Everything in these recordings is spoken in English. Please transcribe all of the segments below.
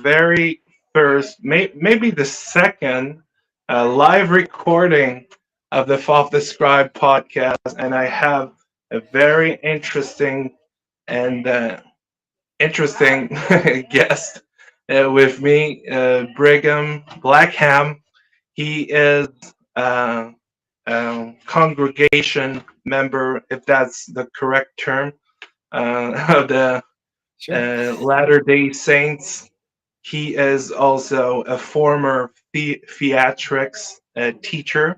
very first, maybe the second live recording of the Off the Scribe podcast, and I have a very and interesting guest with me, Brigham Blackham. He is congregation member, if that's the correct term, of the Sure. Latter Day Saints. He is also a former theatrics teacher,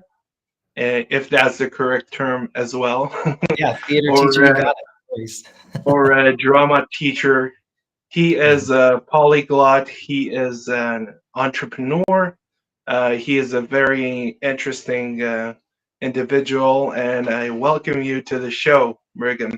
if that's the correct term as well, Yeah, theater teacher, or you got it. Please. or a drama teacher. He Mhm. is a polyglot. He is an entrepreneur. He is a very interesting individual, and I welcome you to the show, Brigham.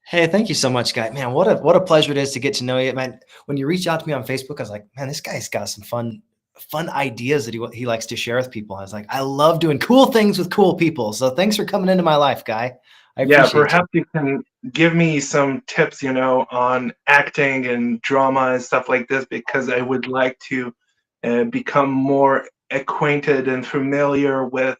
Hey, thank you so much, guy. Man, what a pleasure it is to get to know you, man. When you reached out to me on Facebook, I was like, man, this guy's got some fun ideas that he likes to share with people. I was like, I love doing cool things with cool people. So thanks for coming into my life, guy. I Yeah, appreciate you. perhaps you can give me some tips, on acting and drama and stuff like this, because I would like to become more acquainted and familiar with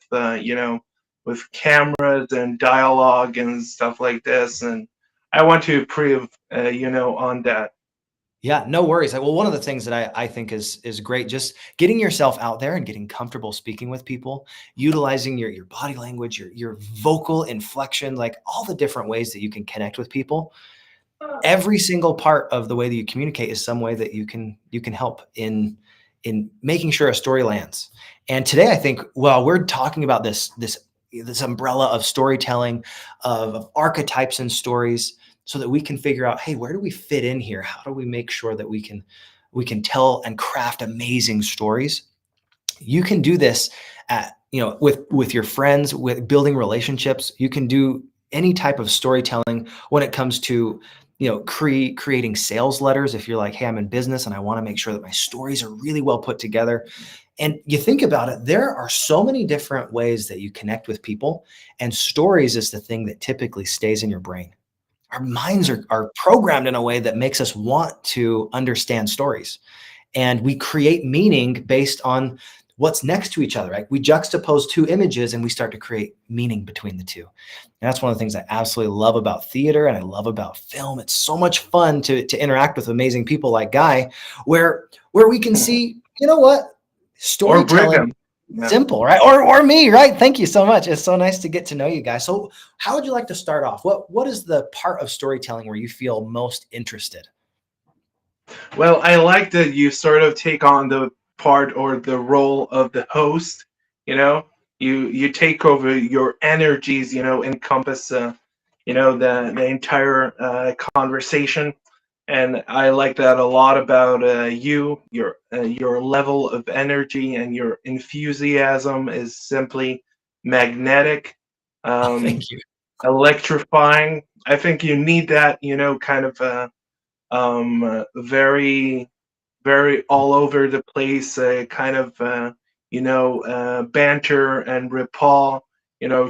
cameras and dialogue and stuff like this. And I want to improve, on that. Yeah, no worries. Well, one of the things that I think is great, just getting yourself out there and getting comfortable speaking with people, utilizing your body language, your vocal inflection, like all the different ways that you can connect with people. Every single part of the way that you communicate is some way that you can help in making sure a story lands. And today, I think, well, we're talking about this umbrella of storytelling, of archetypes and stories, so that we can figure out, hey, where do we fit in here? How do we make sure that we can tell and craft amazing stories? You can do this with your friends, with building relationships. You can do any type of storytelling when it comes to creating sales letters. If you're like, hey, I'm in business and I want to make sure that my stories are really well put together, and you think about it, there are so many different ways that you connect with people, and stories is the thing that typically stays in your brain. Our minds are programmed in a way that makes us want to understand stories, and we create meaning based on what's next to each other, right? We juxtapose two images and we start to create meaning between the two. And that's one of the things I absolutely love about theater and I love about film. It's so much fun to interact with amazing people like Guy, where we can see, you know what, Or storytelling Brigham. Yeah. simple, right? Or me, right? Thank you so much. It's so nice to get to know you guys. So how would you like to start off? What is the part of storytelling where you feel most interested? Well, I like that you sort of take on the part or the role of the host. You know, you take over your energies. Encompass the entire conversation, and I like that a lot about you. Your level of energy and your enthusiasm is simply magnetic, Oh, um, thank you. electrifying. I think you need that. Kind of. Very, very all over the place, kind of, banter and rapport,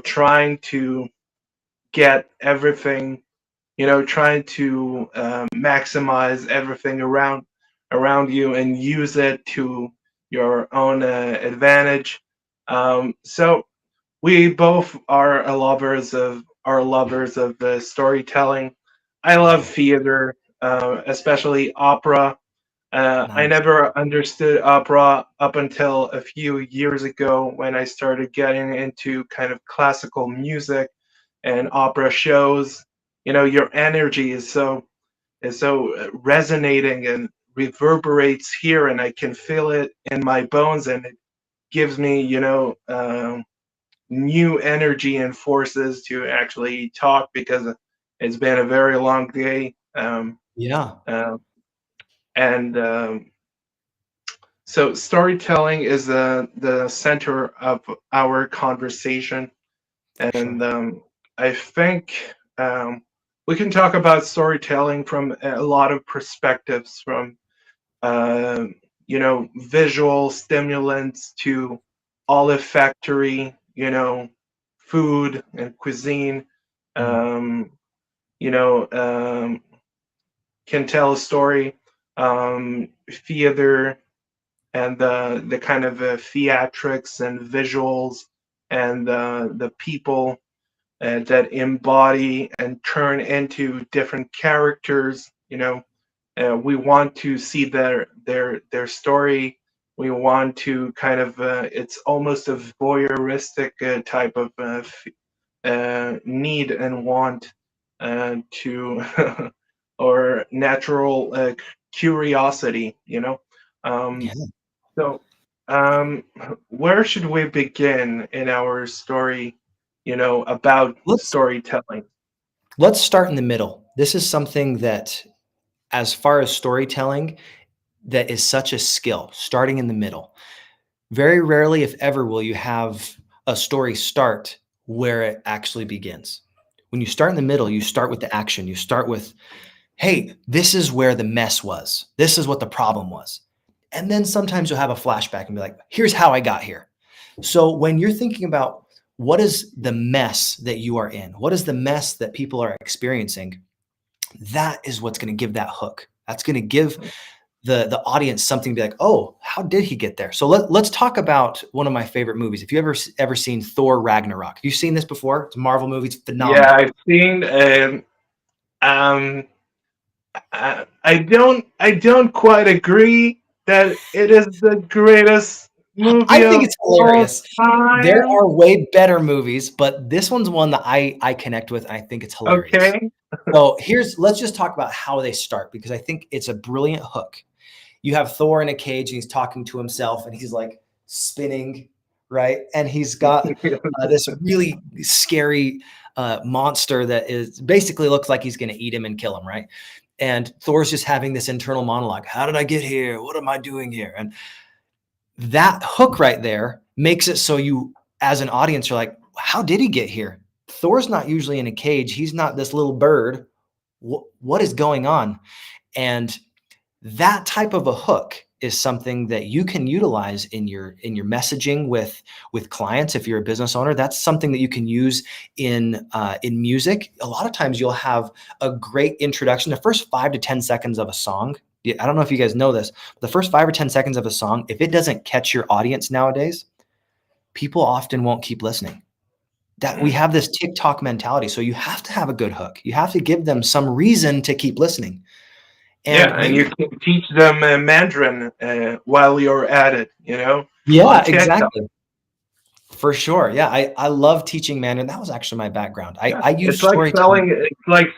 trying to get everything, trying to maximize everything around you and use it to your own advantage. So we both are lovers of storytelling. I love Right. theater, especially opera. I Nice. never understood opera up until a few years ago when I started getting into kind of classical music and opera shows. Your energy is so resonating and reverberates here, and I can feel it in my bones, and it gives me, new energy and forces to actually talk because it's been a very long day. Yeah. Uh, and So storytelling is the center of our conversation. For And sure. I think we can talk about storytelling from a lot of perspectives, from uh, visual stimulants to olfactory, food and cuisine. Mm. Um, you know, um, can tell a story. theater and the kind of theatrics and visuals and the people that embody and turn into different characters. We want to see their story. We want to kind of it's almost a voyeuristic type of need and want to or natural curiosity. Yeah. So, where should we begin in our story? About Let's storytelling. let's start in the middle. This is something that, as far as storytelling, that is such a skill, starting in the middle. Very rarely, if ever, will you have a story start where it actually begins. When you start in the middle, you start with the action. You start with, hey, this is where the mess was. This is what the problem was. And then sometimes you'll have a flashback and be like, here's how I got here. So when you're thinking about what is the mess that you are in, what is the mess that people are experiencing, that is what's going to give that hook. That's going to give the audience something to be like, oh, how did he get there? So let's talk about one of my favorite movies. If you ever seen Thor Ragnarok, have you seen this before? It's a Marvel movie. It's Yeah, phenomenal. I've seen. Um, I don't quite agree that it is the greatest I movie think of it's all hilarious. There time. are way better movies, but this one's one that I connect with, and I think it's hilarious. Okay. So let's just talk about how they start, because I think it's a brilliant hook. You have Thor in a cage and he's talking to himself and he's like spinning, right? And he's got this really scary monster that is basically looks like he's going to eat him and kill him, right? And Thor's just having this internal monologue. How did I get here? What am I doing here? And that hook right there makes it so you, as an audience, are like, how did he get here? Thor's not usually in a cage. He's not this little bird. What is going on? And that type of a hook is something that you can utilize in your messaging with clients. If you're a business owner, that's something that you can use in music. A lot of times you'll have a great introduction. The first 5 to 10 seconds of a song, I don't know if you guys know this, but the first 5 or 10 seconds of a song, if it doesn't catch your audience nowadays, people often won't keep listening. That we Mm. have this TikTok mentality. So you have to have a good hook. You have to give them some reason to keep listening. And Yeah, and maybe you can teach them Mandarin while you're at it. On yeah, TikTok. exactly. For sure. Yeah, I love teaching Mandarin. That was actually my background. Yeah, I use it's like storytelling.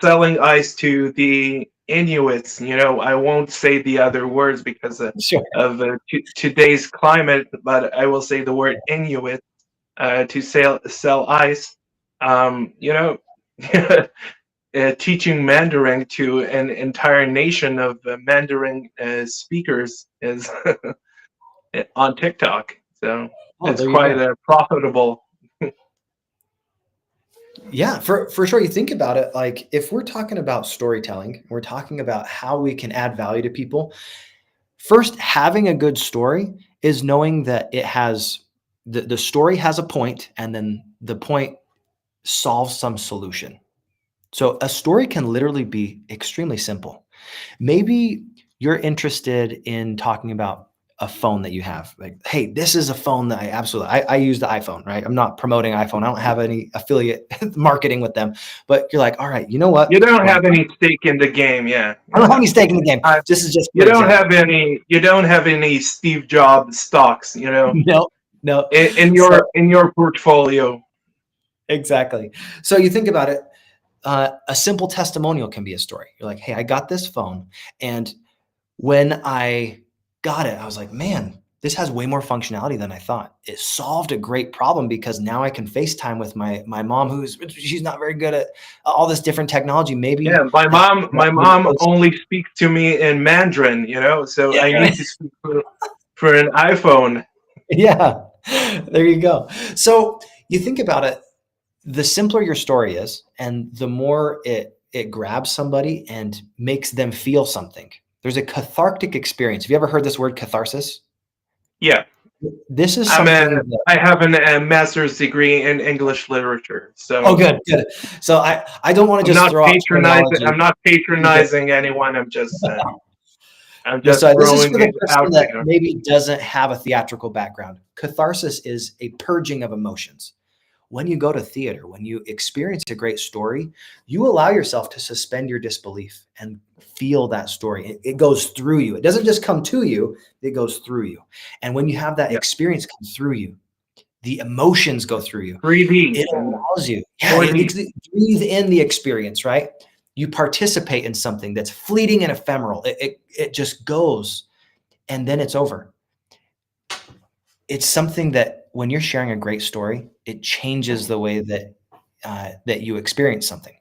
selling ice to the Inuits. I won't say the other words because Sure. of today's climate, but I will say the word Inuit to sell ice. Um, you know, Teaching Mandarin to an entire nation of Mandarin speakers is on TikTok. So Oh, it's there you quite go. profitable. Yeah, for sure. You think about it, like if we're talking about storytelling, we're talking about how we can add value to people. First, having a good story is knowing that it has the story has a point, and then the point solves some solution. So a story can literally be extremely simple. Maybe you're interested in talking about a phone that you have. Like, hey, this is a phone that I use the iPhone, right? I'm not promoting iPhone. I don't have any affiliate marketing with them. But you're like, all right, you know what? You don't When have any stake in the game, yeah. I don't have any stake in the game. This is just You for don't example. have any. You don't have any Steve Jobs stocks. No, no. In So your portfolio. exactly. So you think about it. A simple testimonial can be a story. You're like, hey, I got this phone, and when I got it, I was like, man, this has way more functionality than I thought. It solved a great problem because now I can FaceTime with my mom, she's not very good at all this different technology. Maybe Yeah, my that mom. that My made it mom closer. only speaks to me in Mandarin. So Yeah, I right. need to speak for an iPhone. Yeah. There you go. So you think about it, the simpler your story is, and the more it grabs somebody and makes them feel something. There's a cathartic experience. Have you ever heard this word catharsis? Yeah, This is I'm a. something that I have a master's degree in English literature, oh, so good, good. So I don't want to I'm just not throw out patronizing. terminology. I'm not You're good. patronizing anyone. I'm just. I'm This just this is throwing for the it person out that there. maybe doesn't have a theatrical background. Catharsis is a purging of emotions. When you go to theater, when you experience a great story, you allow yourself to suspend your disbelief and feel that story. It goes through you. It doesn't just come to you, it goes through you. And when you have that Yeah, experience come through you, the emotions go through you. 3D It and allows you, yeah, 4D. breathe in the experience, right? You participate in something that's fleeting and ephemeral. It just goes and then it's over. It's something that when you're sharing a great story, it changes the way that that you experience something.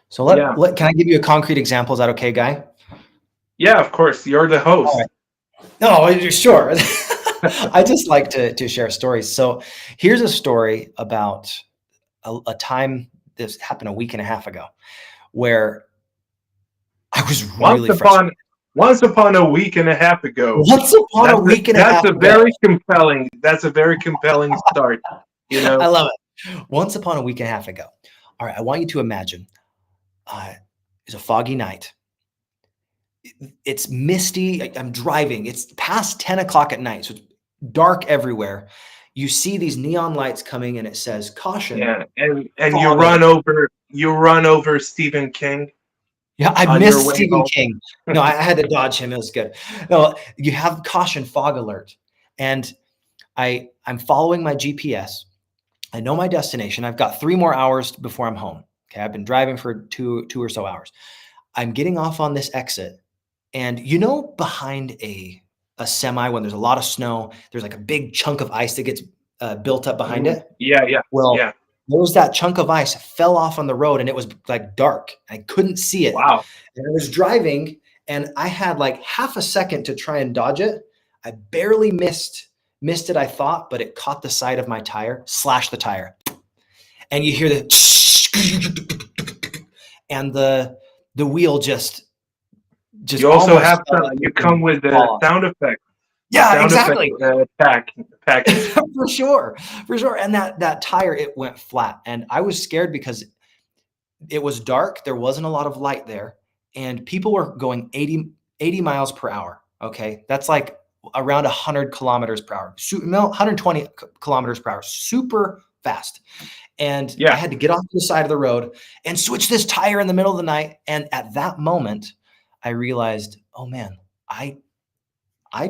So Yeah, can I give you a concrete example? Is that okay, Guy? yeah. Of course, you're the All right. host. No, sure. I just like to share stories. So here's a story about a time this happened a week and a half ago where I was Once really upon, frustrated. once upon a week and a half ago. Once upon a week and a That's half a ago. very compelling. That's a very compelling start. You I know. love it. Once upon a week and a half ago. All right, I want you to imagine it's a foggy night. It's misty. I'm driving. It's past 10 o'clock at night. So it's dark everywhere. You see these neon lights coming and it says caution, Yeah, and fog alert. you run over Stephen King Yeah, I on your missed way Stephen home. King. No, I had to dodge him. It was good. No, you have caution, fog alert. And I'm following my GPS. I know my destination. I've got 3 more hours before I'm home. Okay. I've been driving for two or so hours. I'm getting off on this exit. And behind a semi, when there's a lot of snow, there's like a big chunk of ice that gets built up behind Mhm. it. Yeah, yeah, Well, yeah. there was that chunk of ice fell off on the road and it was like dark. I couldn't see it. Wow. And I was driving and I had like half a second to try and dodge it. I barely missed it, I thought, but it caught the side of my tire, slashed the tire. And you hear the and the wheel just You also almost have felt like it you was gonna come with the fall off. sound effect, Yeah, exactly. package. For sure. For sure. And that tire, it went flat. And I was scared because it was dark. There wasn't a lot of light there. And people were going 80 miles per hour. Okay. That's like around 100 kilometers per hour. No, 120 kilometers per hour. Super fast. And I Yeah. had to get off to the side of the road and switch this tire in the middle of the night. And at that moment, I realized, oh man, I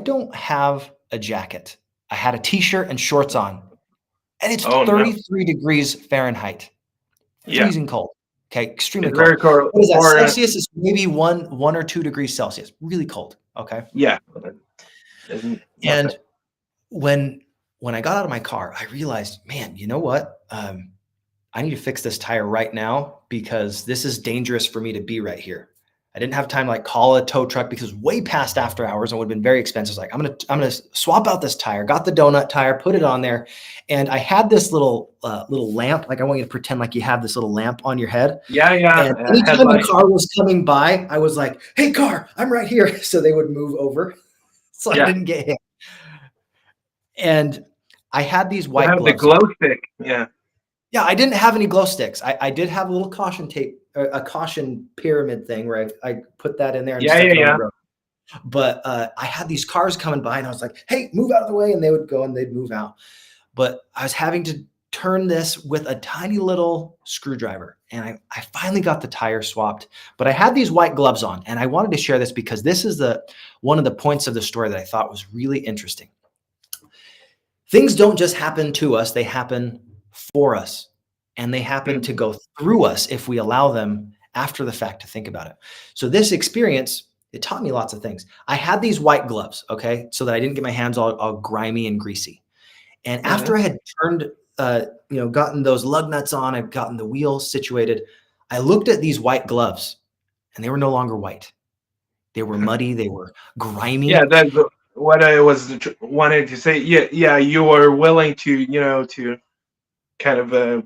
don't have a jacket. I had a t-shirt and shorts on, and it's Oh no. 33 degrees Fahrenheit, Yeah. freezing cold. Okay, extremely It's very cold. cool. What is that? For Celsius is maybe one or 2 degrees Celsius. Really cold. Okay. yeah, it's nothing. And when when I got out of my car, I realized, man, you know what? I need to fix this tire right now because this is dangerous for me to be right here. I didn't have time to like call a tow truck because it was way past after hours and would have been very expensive. Like I'm gonna swap out this tire. Got the donut tire, put it on there, and I had this little lamp. Like I want you to pretend like you have this little lamp on your head. Yeah, yeah. And anytime a Headlight. car was coming by, I was like, "Hey, car, I'm right here," so they would move over, so I Yeah. didn't get hit. And I had these You white have the gloves on. glow stick. Yeah. Yeah, I didn't have any glow sticks. I did have a little caution tape, a caution pyramid thing where I put that in there and Yeah, yeah, stuck it on the yeah. road. But I had these cars coming by and I was like, hey, move out of the way. And they would go and they'd move out. But I was having to turn this with a tiny little screwdriver. And I finally got the tire swapped. But I had these white gloves on. And I wanted to share this because this is one of the points of the story that I thought was really interesting. Things don't just happen to us, they happen for us. And they happen to Mhm. go through us if we allow them after the fact to think about it. So this experience, it taught me lots of things. I had these white gloves, okay, so that I didn't get my hands all grimy and greasy. And Mhm. after I had turned, gotten those lug nuts on, I've gotten the wheels situated, I looked at these white gloves and they were no longer white. They were muddy, they were Yeah, grimy. that's what I was wanted to say. Yeah, yeah. You were willing to, to kind of,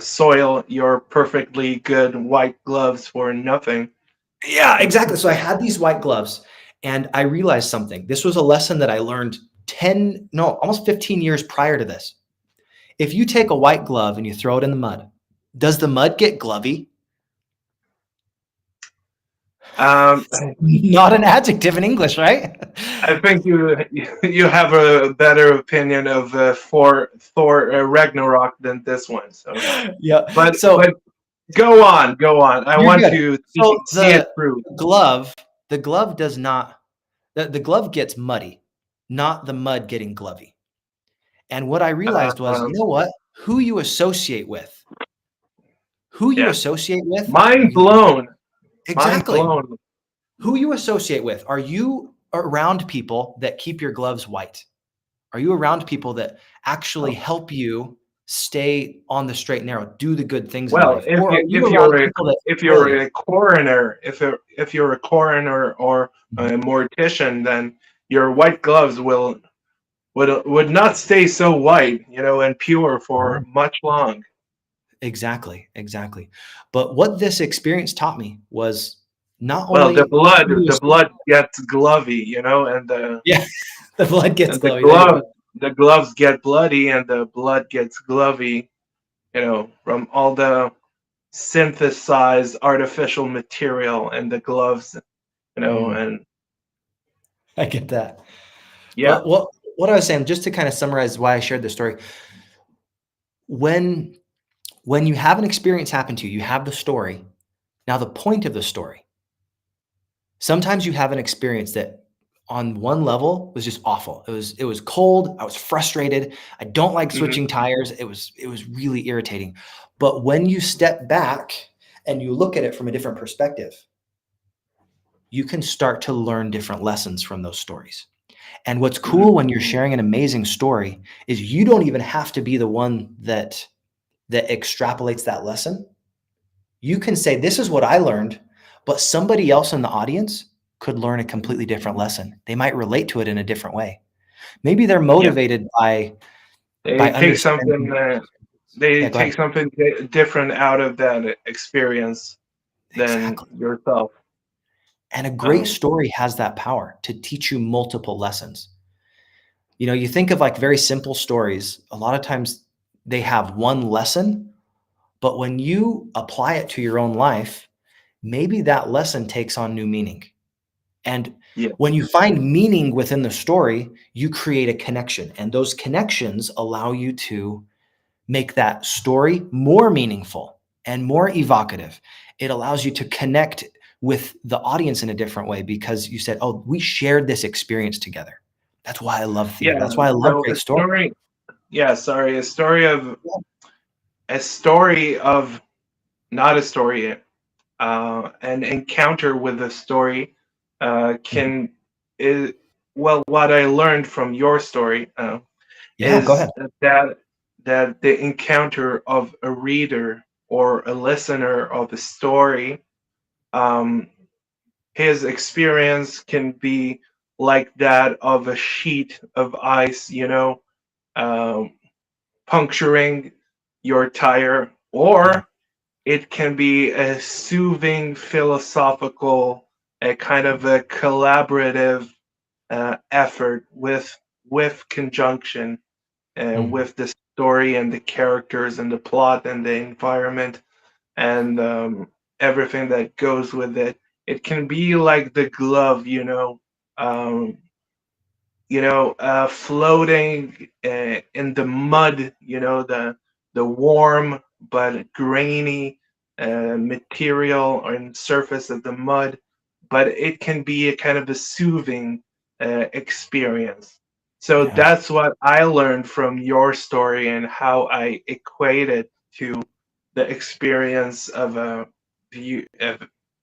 soil your perfectly good white gloves for nothing. Yeah, exactly. So I had these white gloves and I realized something. This was a lesson that I learned 10, no, almost 15 years prior to this. If you take a white glove and you throw it in the mud, does the mud get glovy? Um, Not an adjective in English, right? I think you have a better opinion of Thor Ragnarok than this one. So, Yeah. So but go on. I you're want good. to So see it through. glove, the glove does not, the glove gets muddy, not the mud getting glovey. And what I realized was, you Um, know what? Who you associate with, who you yeah, associate with, mind blown, mind exactly. blown. Who you associate with. Are you around people that keep your gloves white? Are you around people that actually help you stay on the straight and narrow, do the good things in Well, life? Or are you if around people that if spoil you? you're a coroner, if you're a coroner or a Mhm. mortician, then your white gloves would not stay so white, and pure for much long. Exactly, exactly. But what this experience taught me was not Well, only who you the associate, blood gets glovey, yeah, the blood gets and the glowy. There you go. glove the gloves get bloody and the blood gets glovey, from all the synthesized artificial material and the gloves, Mm, and I get that. yeah. But what I was saying, just to kind of summarize why I shared this story, when when you have an experience happen to you, you have the story. Now the point of the story. Sometimes you have an experience that on one level was just awful. It was cold, I was frustrated. I don't like Hmm. switching tires. It was really irritating. But when you step back and you look at it from a different perspective, you can start to learn different lessons from those stories. And what's Hmm. cool when you're sharing an amazing story is you don't even have to be the one that extrapolates that lesson. You can say, "This is what I learned," but somebody else in the audience could learn a completely different lesson. They might relate to it in a different way. Maybe they're Yeah, motivated by they take understanding. something. They Yeah, go take ahead. something different out of that experience than Exactly. yourself. And a great Um, story has that power to teach you multiple lessons. You think of like very simple stories, a lot of times they have one lesson, but when you apply it to your own life, maybe that lesson takes on new meaning. And yeah, when you find meaning within the story, you create a connection. And those connections allow you to make that story more meaningful and more evocative. It allows you to connect with the audience in a different way because you said, "Oh, we shared this experience together." That's why I love theater. yeah. That's why I love So great stories. yeah, sorry, a story of not a story, an encounter with a story, Mhm. can is well, what I learned from your story, Yeah, go ahead. is that the encounter of a reader or a listener of a story, um, his experience can be like that of a sheet of ice, um, puncturing your tire, Yeah. or it can be a soothing philosophical, a kind of a collaborative effort with conjunction, Mm. with the story and the characters and the plot and the environment and everything that goes with it. It can be like the glove, um, floating in the mud, the warm but grainy material and surface of the mud, but it can be a kind of a soothing experience. So Yeah. that's what I learned from your story and how I equate it to the experience of of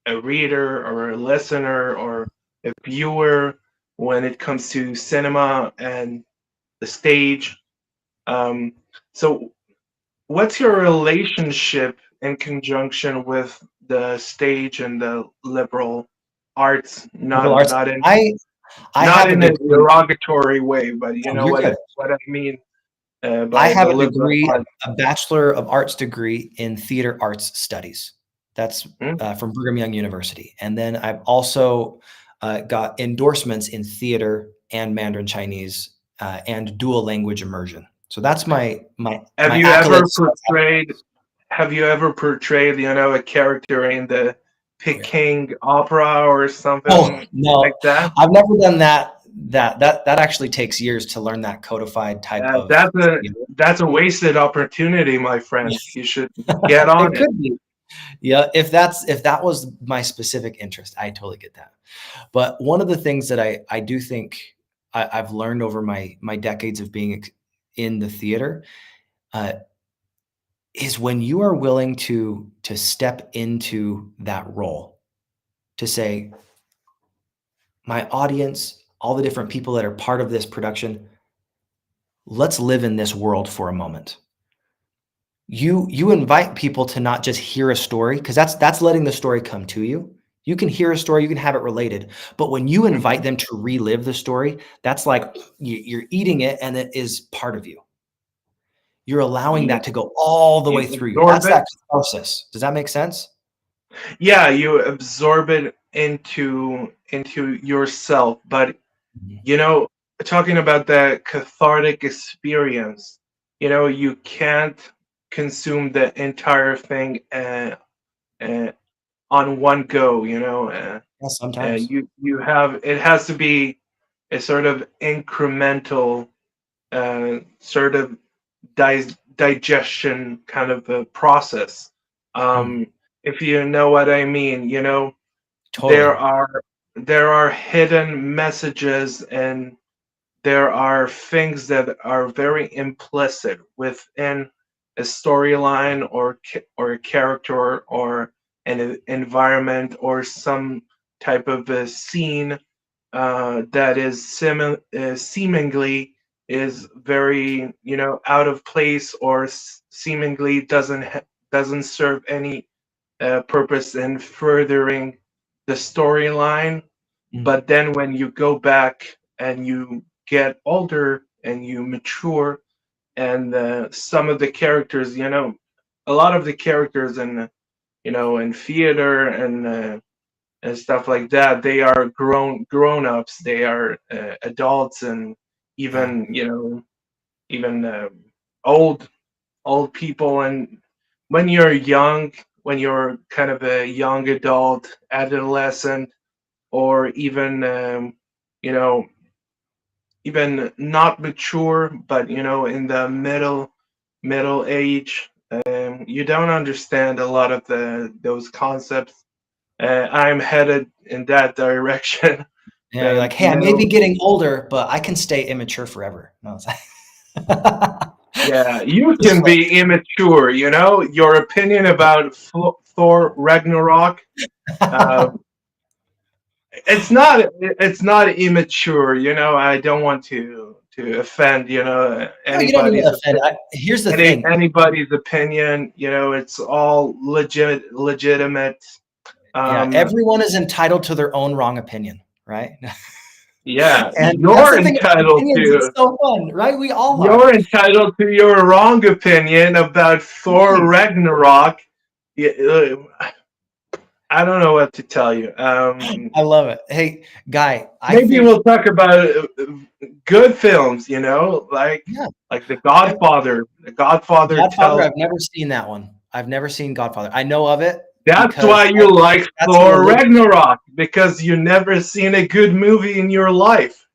a reader or a listener or a viewer when it comes to cinema and the stage. Um, so, what's your relationship in conjunction with the stage and the liberal arts? Liberal arts. I Not have a in a degree. derogatory way, but you Oh, know you're good. what I mean I by have the a liberal degree, arts. a Bachelor of Arts degree in Theater Arts Studies. That's Hmm? from Brigham Young University. And then I've also got endorsements in theater and Mandarin Chinese and dual language immersion. So that's Have my you ever accolades. portrayed? Have you ever portrayed, a character in the Oh yeah. Peking opera or Oh something like no, that. I've never done that. That actually takes years to learn that codified type Uh, of. that's a You that's a wasted opportunity, my friend. You should get know, on it it. could be. Yeah, if that was my specific interest, I totally get that. But one of the things that I do think I've learned over my decades of being in the theater uh, is when you are willing to step into that role to say, my audience, all the different people that are part of this production, let's live in this world for a moment. You invite people to not just hear a story, because that's letting the story come to you. You can hear a story, you can have it related, but when you invite Mhm. them to relive the story, that's like you're eating it and it is part of you. You're allowing Yeah, that to go all the way you through you. absorb That's it. that catharsis. Does that make sense? Yeah, you absorb it into yourself. But Mhm. you know, talking about that cathartic experience, you can't consume the entire thing uh, on one go. Yeah, sometimes. You have it has to be a sort of incremental sort of digestion kind of a process. Mm, If you know what I mean, totally. there are there are hidden messages, and there are things that are very implicit within a storyline or a character or an environment or some type of a scene that is seemingly is very out of place or seemingly doesn't serve any purpose in furthering the storyline. Mm, But then when you go back and you get older and you mature, and some of the characters, a lot of the characters in theater and stuff like that, they are grown ups. They are adults, and yeah. even even old old people. And when you're young, when you're kind of a young adult, adolescent, or even you know even not mature, but in the middle age, you don't understand a lot of those concepts. I'm headed in that direction. Yeah, you're The like, "Hey, I may middle. be getting older, but I can stay immature forever." No, it's like Yeah, you just can like be immature. Your opinion about Thor Ragnarok. Uh, it's not immature. I don't want to offend no, you don't need to anybody's offend. Here's the any thing. anybody's opinion. It's all legitimate. Yeah, Um, everyone is entitled to their own wrong opinion, right? yeah, And that's you're the thing about entitled opinions, it's to so fun, right? We all are. you're entitled to your wrong opinion about Thor Please. Ragnarok. Yeah, I don't know what to tell you. I love it. Hey, Guy, I Maybe think we'll talk about good films. Like yeah, The yeah, Godfather. The Godfather Godfather, tells. I've never seen that one. I've never seen Godfather. I know of it That's because why you like that's a Thor religion. Ragnarok, because you never seen a good movie in your life.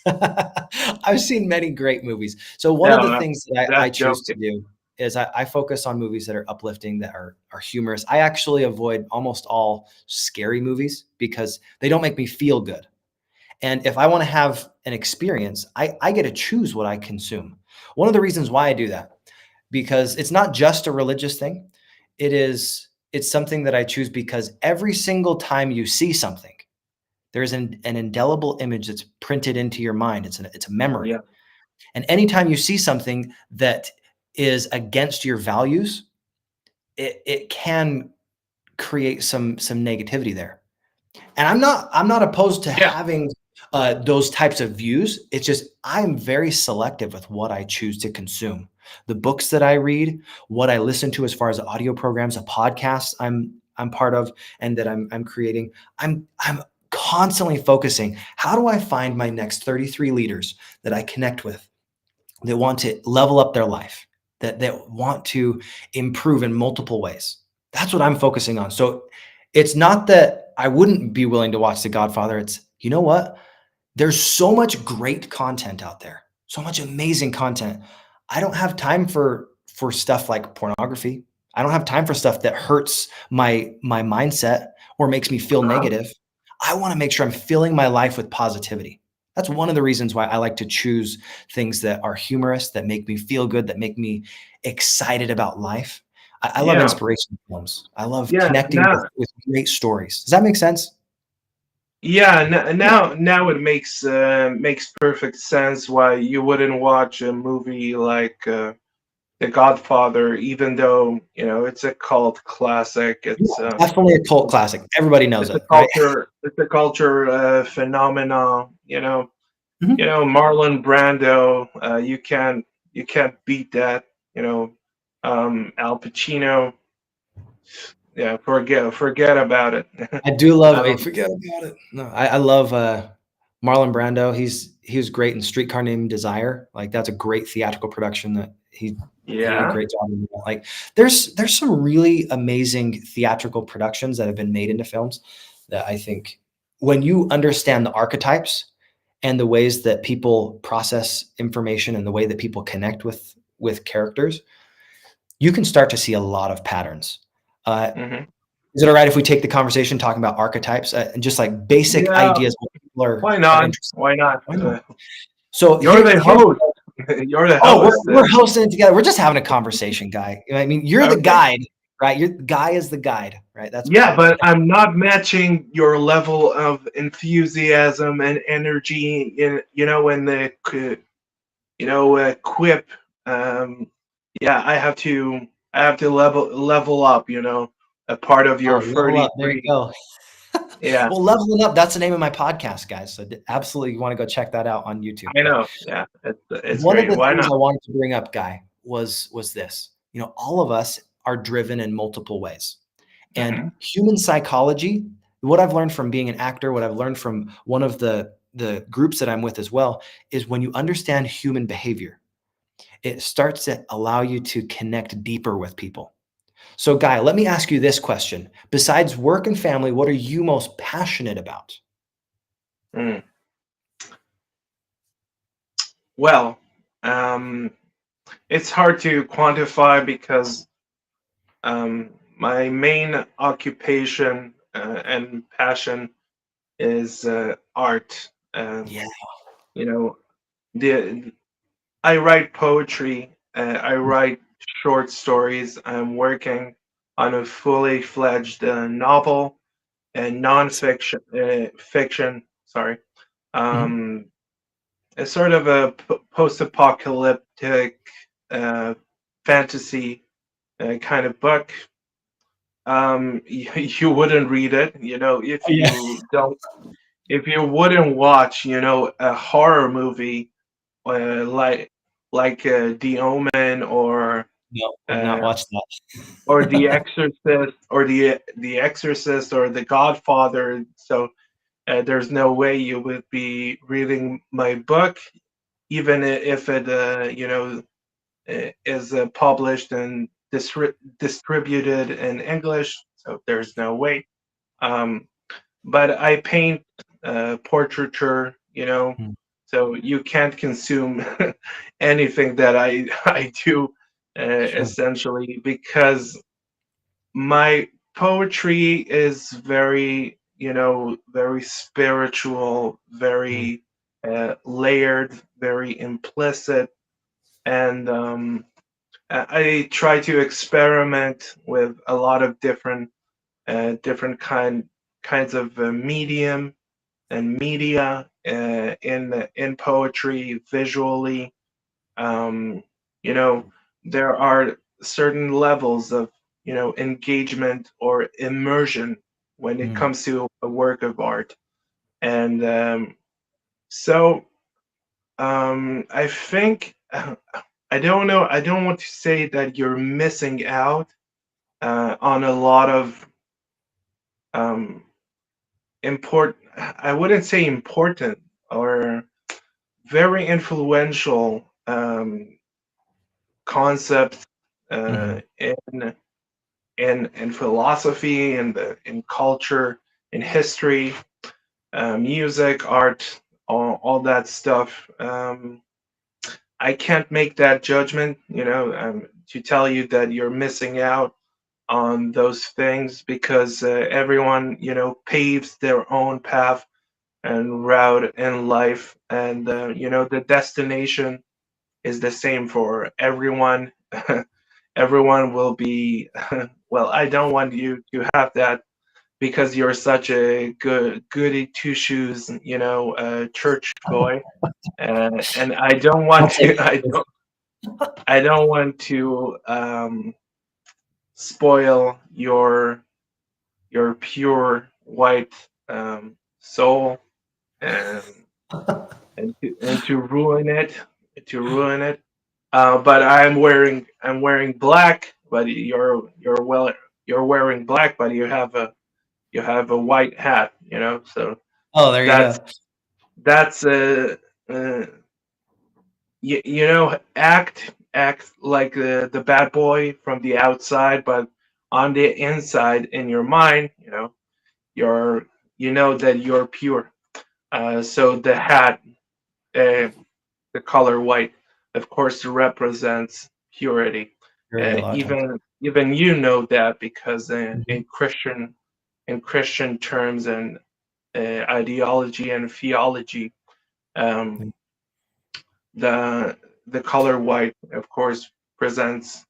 I've seen many great movies. So one of No, the things that I that's choose to joking. do is I focus on movies that are uplifting, that are humorous. I actually avoid almost all scary movies because they don't make me feel good. And if I want to have an experience, I get to choose what I consume. One of the reasons why I do that, because it's not just a religious thing. It's something that I choose because every single time you see something, there's an indelible image that's printed into your mind. It's a memory. Yeah, And anytime you see something that is against your values, it can create some negativity there. And I'm not opposed to yeah, having those types of views. It's just I'm very selective with what I choose to consume. The books that I read, what I listen to as far as audio programs, a podcast I'm part of, and that I'm creating. I'm constantly focusing. How do I find my next 33 leaders that I connect with, that want to level up their life, that want to improve in multiple ways? That's what I'm focusing on. So It's not that I wouldn't be willing to watch The Godfather. It's, you know what? There's so much great content out there, so much amazing content. I don't have time for stuff like pornography. I don't have time for stuff that hurts my mindset or makes me feel Uh, negative. I want to make sure I'm filling my life with positivity. That's one of the reasons why I like to choose things that are humorous, that make me feel good, that make me excited about life. I love yeah, inspiration films. I love yeah. connecting with great stories. Does that make sense? Yeah, Yeah. now it makes perfect sense why you wouldn't watch a movie like The Godfather, even though it's a cult classic. Yeah, definitely a cult classic. Everybody knows It's a it, right? culture phenomenon. Mhm. Marlon Brando. You can't beat that. You know, Al Pacino. Yeah, forget about it. I do love um, forget about it. No, I love, Marlon Brando. He was great in Streetcar Named Desire. Like, that's a great theatrical production that he did a yeah. great job in that. Like, there's some really amazing theatrical productions that have been made into films that I think when you understand the archetypes and the ways that people process information and the way that people connect with characters, you can start to see a lot of patterns. Uh, Hmm. Is it all right if we take the conversation talking about archetypes, and just like basic Yeah. ideas what people Why are not? interested Why not? in? Why not? So You're the here's host. You're the oh, host. we're hosting it together. We're just having a conversation, guy. You know what I mean, you're the Okay. guide, right? Your guy is the guide, right? That's what Yeah, that's but I'm not matching your level of enthusiasm and energy in the quip. Um, yeah, I have to level up. A part of oh, your level up. There you 33. go. Yeah, Well, leveling up. That's the name of my podcast, guys. So absolutely, you want to go check that out on YouTube. I But know. Yeah, it's one of great. the Why things not? I wanted to bring up, guy, was this. You know, all of us are driven in multiple ways. And Hmm. human psychology, what I've learned from being an actor, what I've learned from one of the groups that I'm with as well, is when you understand human behavior, it starts to allow you to connect deeper with people. So, Guy, let me ask you this question. Besides work and family, what are you most passionate about? Mm. Well, um, it's hard to quantify because my main occupation and passion is art. Yeah. You know, the I write poetry. I write short stories. I'm working on a fully fledged novel and nonfiction fiction. Sorry, Mhm. um, it's sort of a post-apocalyptic uh, fantasy kind of book. You wouldn't read it, if Yeah. if you wouldn't watch, a horror movie like The Omen No, would not uh, watch or The that. Exorcist or The Exorcist or The Godfather. So there's no way you would be reading my book, even if it is published and distributed in English. So there's no way. Um, but I paint portraiture, Mm, so you can't consume anything that I do sure. essentially because my poetry is very, very spiritual, Mm, very layered, very implicit, and I try to experiment with a lot of different kinds of medium and media in poetry visually. um, you know there are certain levels of engagement or immersion when it mm, comes to a work of art, and so I think I don't want to say that you're missing out on a lot of um, I wouldn't say important or very influential concepts mhm, in in philosophy, in culture, in history, music, art, all that stuff. I can't make that judgment, to tell you that you're missing out on those things because everyone, paves their own path and route in life, and the destination is the same for everyone. Everyone will be well. I don't want you to have that because you're such a goody two shoes, church boy, and I don't I'll want take to. I don't want to spoil your pure white soul, and and to ruin it. But I'm wearing black, but you're wearing black, but you have a white hat, So Oh, there you that's go. that's uh act like the bad boy from the outside, but on the inside, in your mind, you're that you're pure. So the hat, uh, the color white, of course, represents purity. Purity a lot of times. Even that because Mhm. in Christian terms and ideology and theology, um, the color white, of course, presents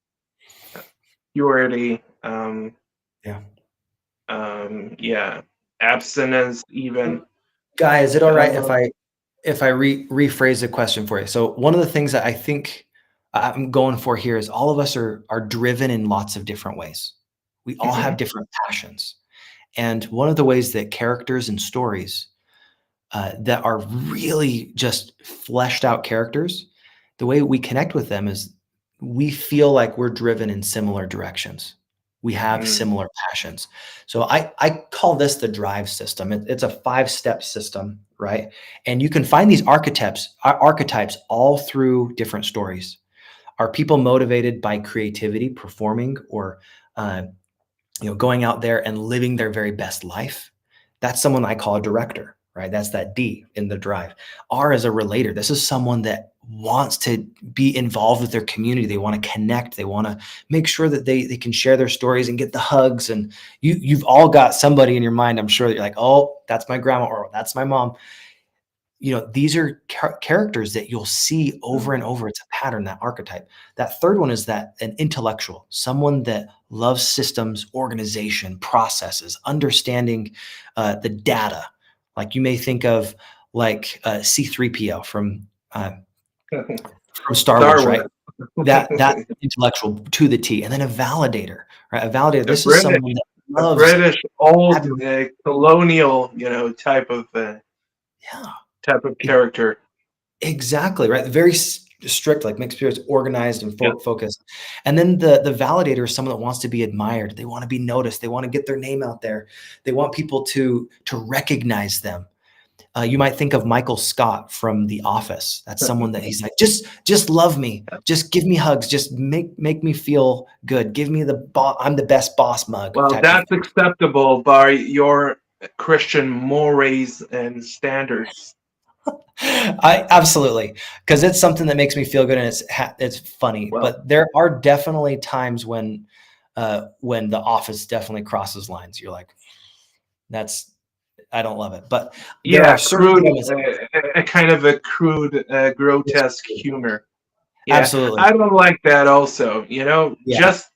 purity. Yeah. Yeah, abstinence, even. Guy, is it all right if Uh, I rephrase the question for you? So one of the things that I think I'm going for here is all of us are driven in lots of different ways. We all have mhm, different passions. And one of the ways that characters and stories that are really just fleshed out characters, the way we connect with them is we feel like we're driven in similar directions. We have mm, similar passions. So I call this the drive system. It's a 5-step system, right? And you can find these archetypes all through different stories. Are people motivated by creativity, performing, or uh, going out there and living their very best life? That's someone I call a director, right? That's that D in the drive. R is a relator. This is someone that wants to be involved with their community. They want to connect. They want to make sure that they can share their stories and get the hugs. And you've all got somebody in your mind, I'm sure, that you're like, oh, that's my grandma or that's my mom. These are characters that you'll see over mm. and over. It's a pattern, that archetype. That third one is that an intellectual, someone that loves systems, organization, processes, understanding the data. Like you may think of like C3PO from Star Star Wars, Wars. right? That's intellectual to the T. And then a validator, right? A validator. a This is British, someone that a loves British old having, colonial, yeah. type of character. Exactly, right? Very strict, like mixed spirits, organized and Yeah. focused. And then the validator is someone that wants to be admired. They want to be noticed. They want to get their name out there. They want people to recognize them. You might think of Michael Scott from The Office. That's someone that he's like, just love me, just give me hugs, just make me feel good. Give me the I'm the best boss mug Well, type of that's thing. acceptable by your Christian mores and standards. I absolutely, because it's something that makes me feel good and it's funny. Well, But there are definitely times when the office definitely crosses lines. You're like, that's I don't love it. But there are yeah, certain moments. a kind of a crude, grotesque humor. Yeah, Absolutely, I don't like that also, yeah. just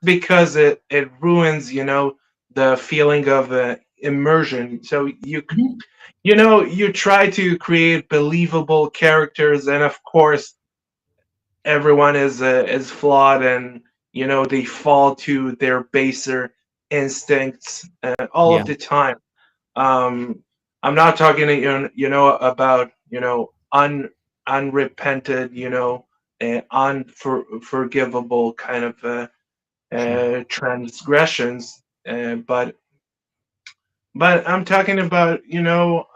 because it ruins, the feeling of immersion. So Mhm. you try to create believable characters, and of course everyone is flawed, and they fall to their baser instincts all of Yeah, the time. um I'm not talking about unrepented, unforgivable kind of sure. transgressions, but I'm talking about you know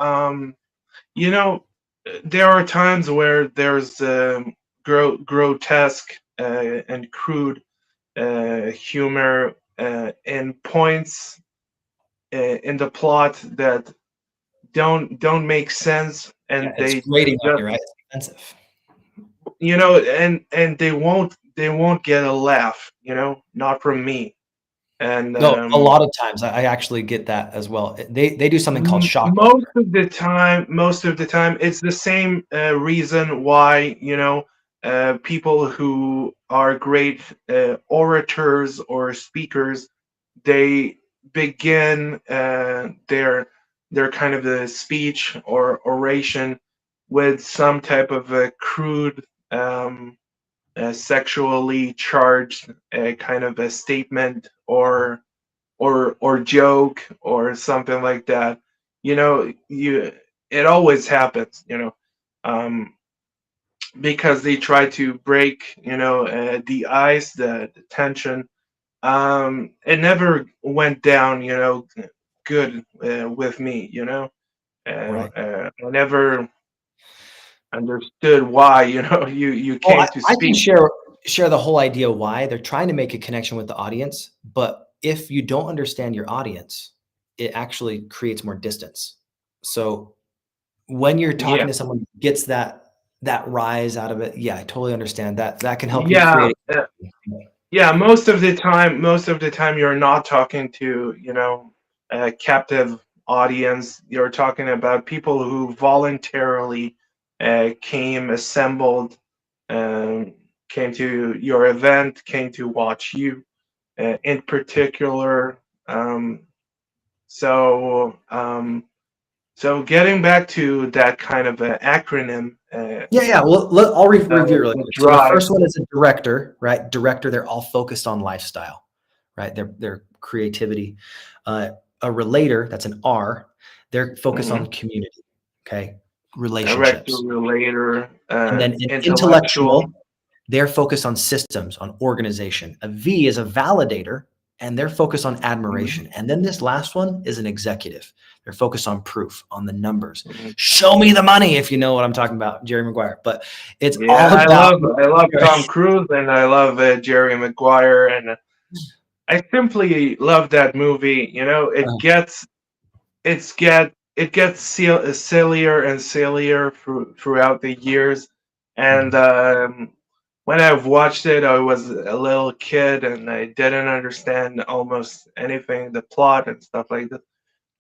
there are times where there's grotesque and crude humor, in points in the plot that don't make sense, Yeah, and it's they grating on just, you, right? It's offensive. and they won't get a laugh, not from me. And No, a lot of times I actually get that as well. They do something called shock value. most of the time it's the same reason why, people who are great orators or speakers, they begin their kind of a speech or oration with some type of a crude, sexually charged kind of a statement, or joke or something like that. It always happens, because they try to break, the ice, the tension. It never went down, good with me. Right. I never understood why, you Well, came to I can speak. share the whole idea why they're trying to make a connection with the audience, but if you don't understand your audience, it actually creates more distance. So when you're Yeah, talking to someone who gets that rise out of it, yeah, I totally understand that. That can help you yeah. create. Yeah, most of the time you're not talking to, a captive audience. You're talking about people who voluntarily assembled, um, came to your event, came to watch you in particular. Um, so, so getting back to that kind of acronym, Yeah. Well, I'll review it really the quick. So the drive. first one is a director, right? Director, they're all focused on lifestyle, right? Their creativity. Uh, a relator, that's an R. They're focused on Mhm. community, okay? Director, Relationships. relator, And then an intellectual. intellectual, they're focused on systems, on organization. A V is a validator, and they're focused on Mhm, admiration. And then this last one is an executive. They're focused on proof, on the numbers. mhm. Show me the money if you know what I'm talking about, Jerry Maguire. But it's Yeah, all I about love I love Tom Cruise, and I love Jerry Maguire, and I simply love that movie. It gets sillier and sillier throughout the years, and when I've watched it, I was a little kid and I didn't understand almost anything, the plot and stuff like that.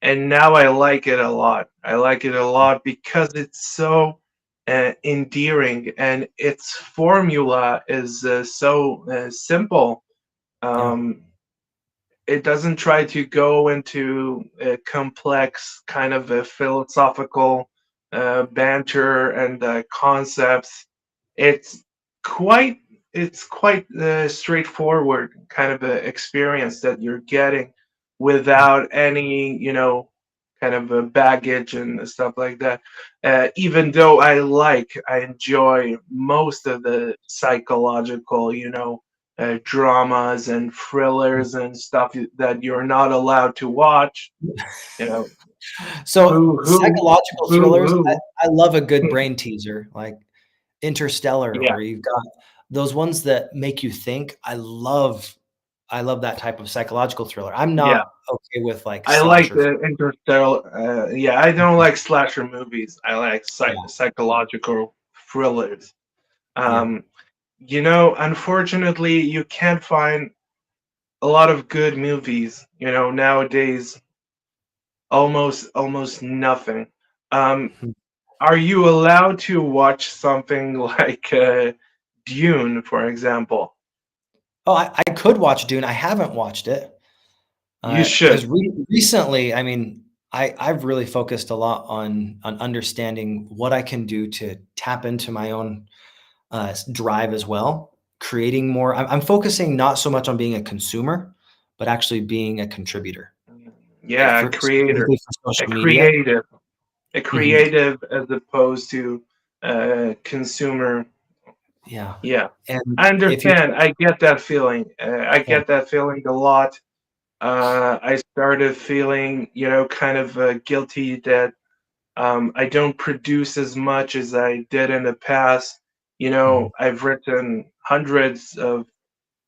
And now I like it a lot. I like it a lot because it's so endearing, and its formula is so simple. yeah. Um, it doesn't try to go into a complex kind of a philosophical banter and concepts. It's quite it's quite straightforward kind of a experience that you're getting Yeah. without any, kind of a baggage and stuff like that. Even though I enjoy most of the psychological, dramas and thrillers and stuff that you're not allowed to watch. You know, So who, who, psychological thrillers, who? I love a good brain teaser, like Interstellar, Yeah, or you've got those ones that make you think. I love that type of psychological thriller. I'm yeah. not okay with like I like slasher. the Interstellar. Yeah, I don't like slasher movies. I like Yeah. psychological thrillers. Yeah. Um, Unfortunately, you can't find a lot of good movies. Nowadays, almost nothing. Um, Hmm. Are you allowed to watch something like Dune, for example? Oh, I could watch Dune. I haven't watched it. You Because should. recently, I mean, I've really focused a lot on understanding what I can do to tap into my own drive as well, creating more. I'm focusing not so much on being a consumer, but actually being a contributor Yeah, a for creator, specifically for a social media. creative, a Mhm. creative as opposed to consumer. Yeah, Yeah, and I if you, understand. I get that feeling. I yeah, get that feeling a lot. I started feeling, kind of guilty that I don't produce as much as I did in the past. mhm, I've written hundreds of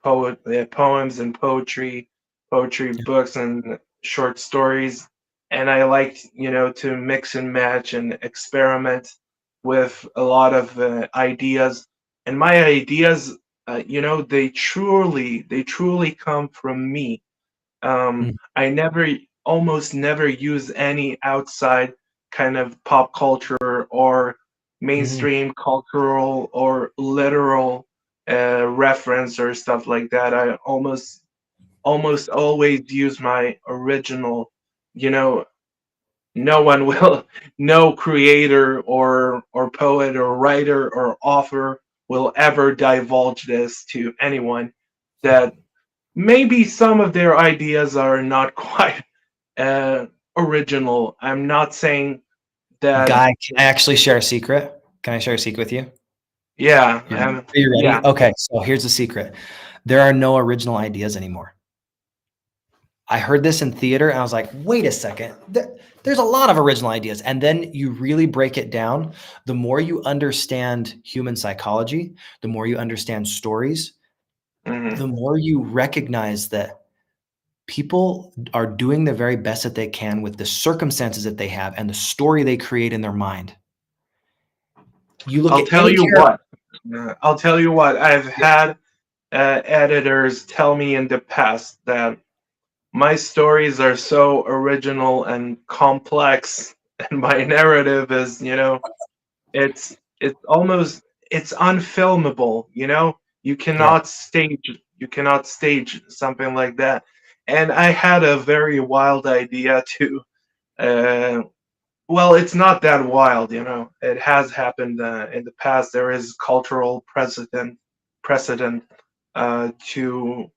poems and poetry. poetry books and short stories, and I like, to mix and match and experiment with a lot of ideas. And my ideas, they truly come from me. Mm, I almost never use any outside kind of pop culture or mm, mainstream cultural or literal reference or stuff like that. I almost always use my original. You know, no one will, no creator or poet or writer or author will ever divulge this to anyone. That maybe some of their ideas are not quite uh, original. I'm not saying that. Guy, can I actually share a secret? Can I share a secret with you? Yeah, Are you ready? yeah. Okay, so here's the secret. There are no original ideas anymore. I heard this in theater and I was like, wait a second. There's a lot of original ideas. And then you really break it down. The more you understand human psychology, the more you understand stories, Hmm. the more you recognize that people are doing the very best that they can with the circumstances that they have and the story they create in their mind. You look I'll at tell any you character. what. I'll tell you what. I've had editors tell me in the past that my stories are so original and complex, and my narrative is, it's unfilmable. Yeah. You cannot stage something like that. And I had a very wild idea to. Well, it's not that wild. It has happened in the past. There is cultural precedent to.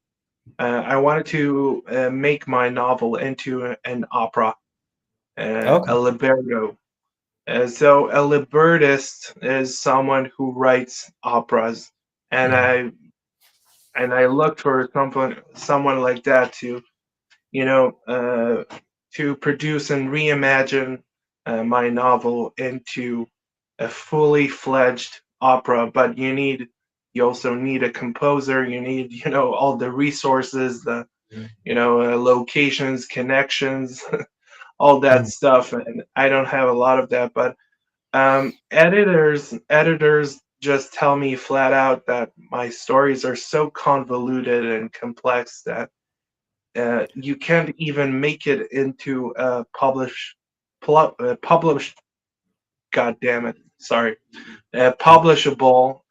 I wanted to make my novel into an opera, Okay. a libretto. So a librettist is someone who writes operas, and Mhm. I looked for someone like that to, you know uh, to produce and reimagine my novel into a fully fledged opera. But you also need a composer. You need, all the resources, the, locations, connections, all that Mhm. stuff. And I don't have a lot of that. But editors just tell me flat out that my stories are so convoluted and complex that you can't even make it into a published. God damn it! Sorry, a publishable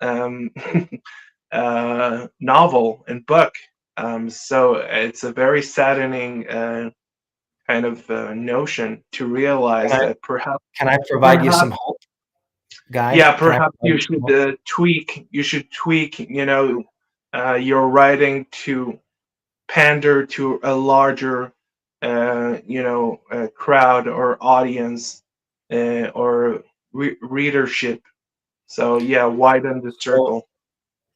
novel and book. So it's a very saddening kind of notion to Can realize I that can I provide you some perhaps, hope, Guy? yeah, Can I perhaps provide you some hope? you should tweak, your writing to pander to a larger, crowd or audience, or readership. So yeah, widen the So circle.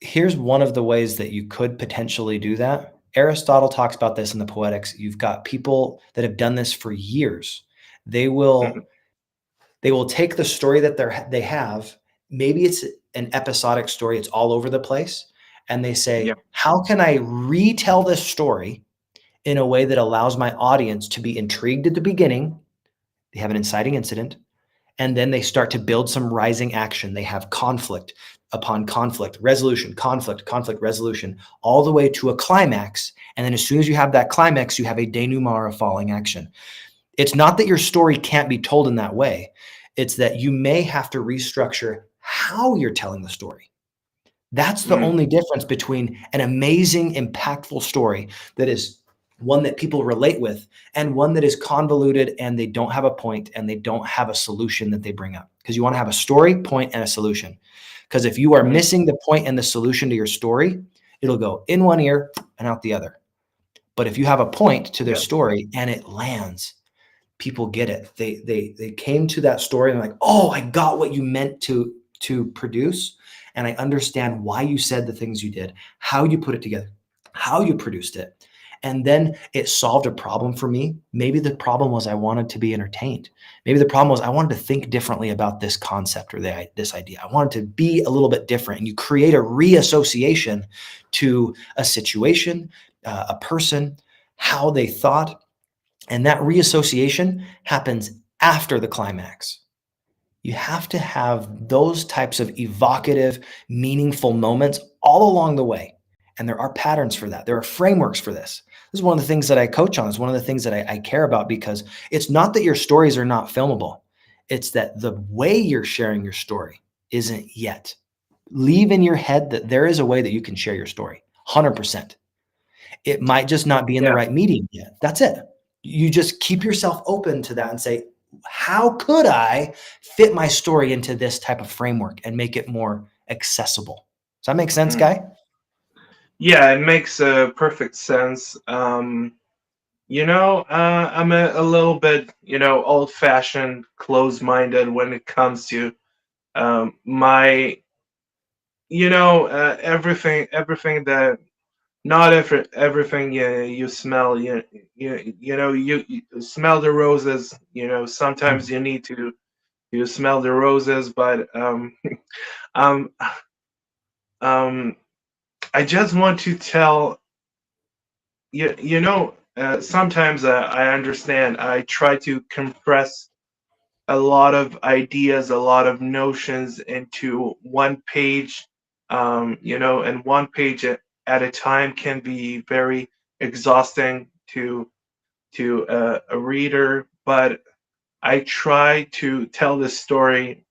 here's one of the ways that you could potentially do that. Aristotle talks about this in the Poetics. You've got people that have done this for years. They Mhm. will they will take the story that they have. Maybe it's an episodic story. It's all over the place, and they Yeah. say, "How can I retell this story in a way that allows my audience to be intrigued at the beginning? They have an inciting incident, and then they start to build some rising action. They have conflict upon conflict, resolution, conflict, resolution, all the way to a climax. And then as soon as you have that climax, you have a denouement or falling action. It's not that your story can't be told in that way. It's that you may have to restructure how you're telling the story. That's the Mm. only difference between an amazing, impactful story that is one that people relate with and one that is convoluted and they don't have a point and they don't have a solution that they bring up. Because you want to have a story, point, and a solution. Because if you are Mhm. missing the point and the solution to your story, it'll go in one ear and out the other. But if you have a point to their Yeah. story and it lands, people get it. They came to that story and like, oh, I got what you meant to produce, and I understand why you said the things you did, how you put it together, how you produced it, and then it solved a problem for me. Maybe the problem was I wanted to be entertained. Maybe the problem was I wanted to think differently about this concept or this idea. I wanted to be a little bit different, and you create a reassociation to a situation, a person. how they thought, and that reassociation happens after the climax. You have to have those types of evocative, meaningful moments all along the way. And there are patterns for that. There are frameworks for this. This is one of the things that I coach on. It's one of the things that I care about, because it's not that your stories are not filmable. It's that the way you're sharing your story isn't yet. Leave in your head that there is a way that you can share your story. 100%. It might just not be in the Yeah. right medium yet. That's it. You just keep yourself open to that and say, how could I fit my story into this type of framework and make it more accessible? Does that make sense, Mm. Guy? Yeah, it makes perfect sense. I'm a little bit, old-fashioned, closed-minded when it comes to my, everything that not everything you smell, you smell the roses. Sometimes Mm. you need to you smell the roses, but um, um, I just want to tell sometimes I understand. I try to compress a lot of ideas, a lot of notions into one page, and one page at a time can be very exhausting to a reader. But I try to tell the story.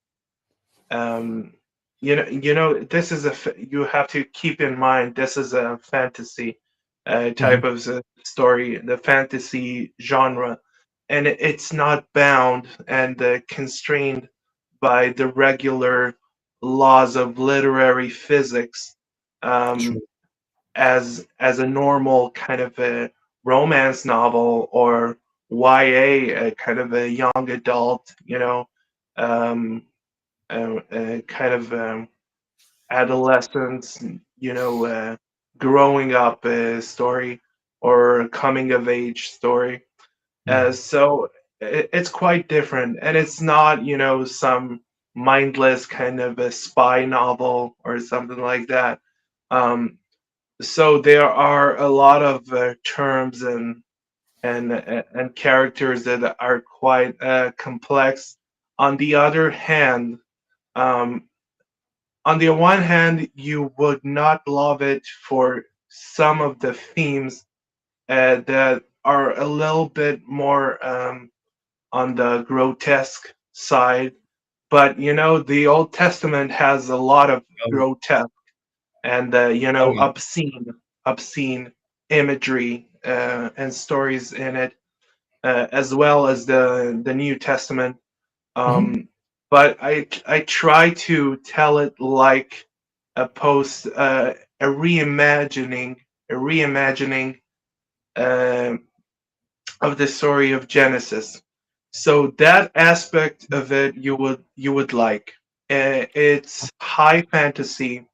um, this is you have to keep in mind this is a fantasy type Mhm. of story, the fantasy genre, and it's not bound and constrained by the regular laws of literary physics, True. as a normal kind of a romance novel or YA, kind of a young adult, um, kind of adolescence, growing up story or coming of age story. Mm. So it's quite different, and it's not, some mindless kind of a spy novel or something like that. Um, so there are a lot of terms and characters that are quite complex. On the other hand, um, you would not love it for some of the themes that are a little bit more on the grotesque side. But the Old Testament has a lot of Oh, grotesque and oh yeah. obscene imagery and stories in it, as well as the New Testament. Mhm. Um, but I try to tell it like a post a reimagining a reimagining uh, of the story of Genesis. So that aspect of it you would like. It's high fantasy.